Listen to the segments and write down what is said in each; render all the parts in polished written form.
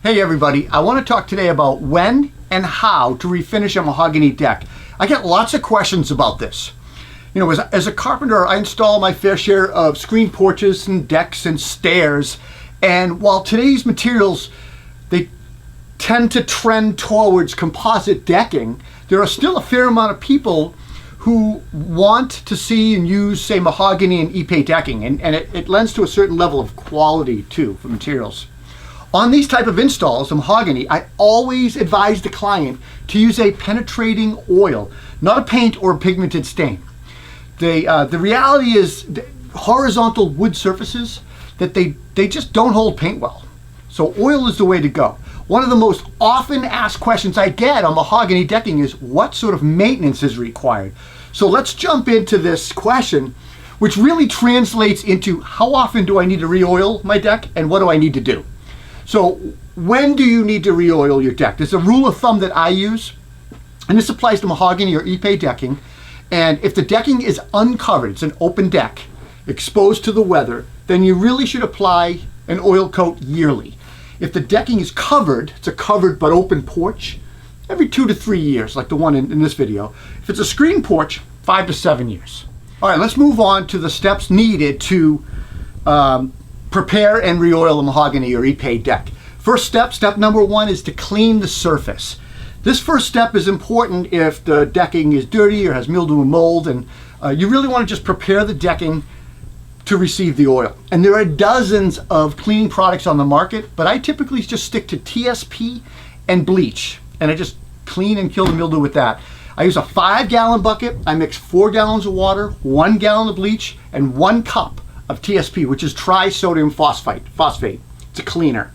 Hey everybody, I want to talk today about when and how to refinish a mahogany deck. I get lots of questions about this. You know, as a carpenter, I install my fair share of screen porches and decks and stairs. And while today's materials, they tend to trend towards composite decking, there are still a fair amount of people who want to see and use, say, Mahogany and Ipe decking. And it lends to a certain level of quality too for materials. On these type of installs, the mahogany, I always advise the client to use a penetrating oil, not a paint or a pigmented stain. The reality is horizontal wood surfaces, that they just don't hold paint well. So oil is the way to go. One of the most often asked questions I get on mahogany decking is what sort of maintenance is required? So let's jump into this question, which really translates into how often do I need to re-oil my deck and what do I need to do? So when do you need to re-oil your deck? There's a rule of thumb that I use, and this applies to mahogany or Ipe decking. And if the decking is uncovered, it's an open deck, exposed to the weather, then you really should apply an oil coat yearly. If the decking is covered, it's a covered but open porch, every 2 to 3 years, like the one in this video. If it's a screen porch, 5 to 7 years. All right, let's move on to the steps needed to prepare and re-oil a mahogany or Ipe deck. First step number 1 is to clean the surface. This first step is important if the decking is dirty or has mildew and mold, and you really want to just prepare the decking to receive the oil. And there are dozens of cleaning products on the market, but I typically just stick to TSP and bleach, and I just clean and kill the mildew with that. I use a 5-gallon bucket. I mix 4 gallons of water, 1 gallon of bleach, and 1 cup of TSP, which is trisodium phosphate. It's a cleaner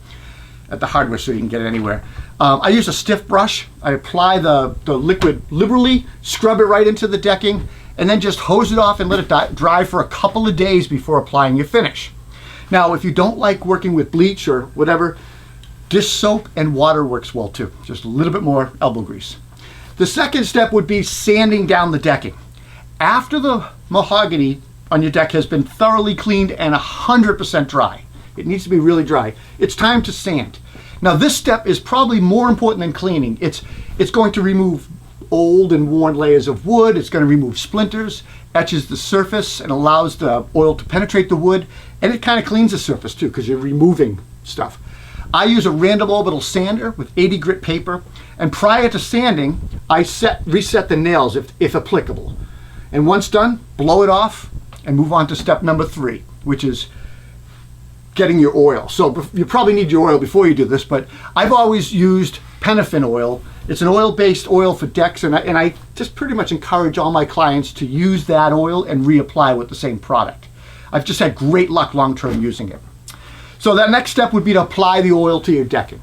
at the hardware store. You can get it anywhere. I use a stiff brush. I apply the liquid liberally, scrub it right into the decking, and then just hose it off and let it dry for a couple of days before applying your finish. Now, if you don't like working with bleach or whatever, dish soap and water works well too. Just a little bit more elbow grease. The second step would be sanding down the decking. After the mahogany on your deck has been thoroughly cleaned and 100% dry, it needs to be really dry, it's time to sand. Now this step is probably more important than cleaning. It's going to remove old and worn layers of wood, it's going to remove splinters, etches the surface and allows the oil to penetrate the wood, and it kind of cleans the surface too because you're removing stuff. I use a random orbital sander with 80 grit paper, and prior to sanding, I reset the nails if applicable. And once done, blow it off and move on to step number 3, which is getting your oil. So you probably need your oil before you do this, but I've always used paraffin oil. It's an oil-based oil for decks, and I just pretty much encourage all my clients to use that oil and reapply with the same product. I've just had great luck long-term using it. So that next step would be to apply the oil to your decking.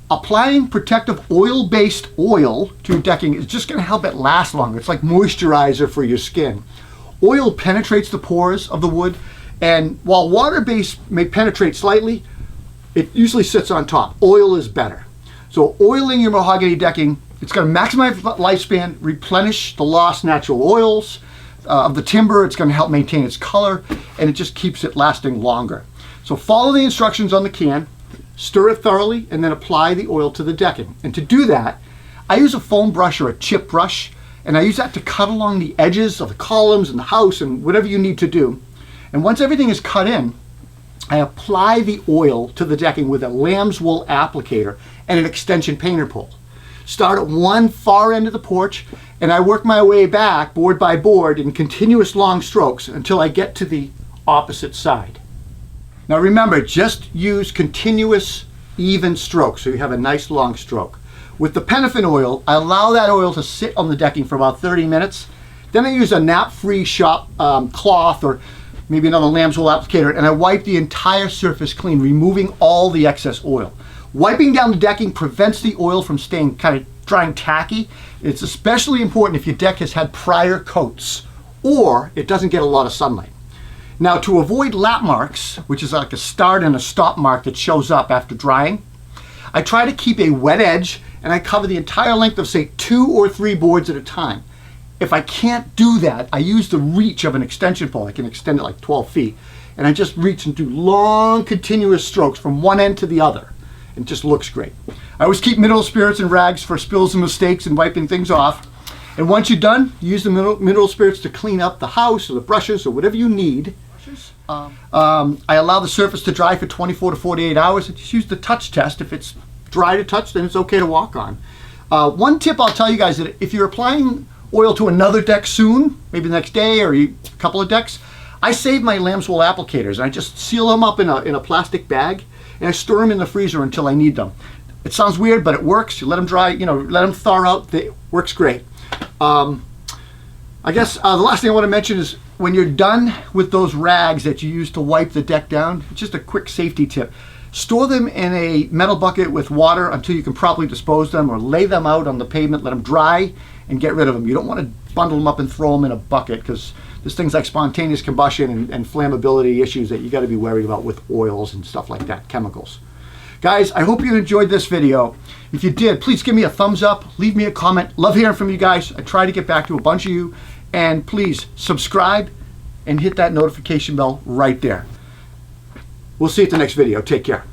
Applying protective oil-based oil to your decking is just going to help it last longer. It's like moisturizer for your skin. Oil penetrates the pores of the wood, and while water-based may penetrate slightly, it usually sits on top. Oil is better. So oiling your mahogany decking, it's going to maximize lifespan, replenish the lost natural oils of the timber. It's going to help maintain its color, and it just keeps it lasting longer. So follow the instructions on the can, stir it thoroughly, and then apply the oil to the decking. And to do that, I use a foam brush or a chip brush, and I use that to cut along the edges of the columns and the house and whatever you need to do. And once everything is cut in, I apply the oil to the decking with a lamb's wool applicator and an extension painter pole. Start at one far end of the porch, and I work my way back board by board in continuous long strokes until I get to the opposite side. Now remember, just use continuous even strokes so you have a nice long stroke. With the paraffin oil, I allow that oil to sit on the decking for about 30 minutes. Then I use a nap-free shop cloth or maybe another lamb's wool applicator, and I wipe the entire surface clean, removing all the excess oil. Wiping down the decking prevents the oil from staying kind of dry and tacky. It's especially important if your deck has had prior coats or it doesn't get a lot of sunlight. Now, to avoid lap marks, which is like a start and a stop mark that shows up after drying, I try to keep a wet edge, and I cover the entire length of, say, 2 or 3 boards at a time. If I can't do that, I use the reach of an extension pole. I can extend it like 12 feet, and I just reach and do long continuous strokes from one end to the other. It just looks great. I always keep mineral spirits and rags for spills and mistakes and wiping things off. And once you're done, use the mineral spirits to clean up the house or the brushes or whatever you need. I allow the surface to dry for 24 to 48 hours. And just use the touch test. If it's dry to touch, then it's okay to walk on. One tip I'll tell you guys, that if you're applying oil to another deck soon, maybe the next day or a couple of decks, I save my lamb's wool applicators and I just seal them up in a plastic bag and I store them in the freezer until I need them. It sounds weird, but it works. You let them dry, let them thaw out. It works great. I guess the last thing I want to mention is when you're done with those rags that you use to wipe the deck down, just a quick safety tip. Store them in a metal bucket with water until you can properly dispose of them, or lay them out on the pavement, let them dry, and get rid of them. You don't want to bundle them up and throw them in a bucket, because there's things like spontaneous combustion and flammability issues that you got to be worried about with oils and stuff like that, chemicals. Guys, I hope you enjoyed this video. If you did, please give me a thumbs up, leave me a comment. Love hearing from you guys. I try to get back to a bunch of you. And please subscribe and hit that notification bell right there. We'll see you at the next video. Take care.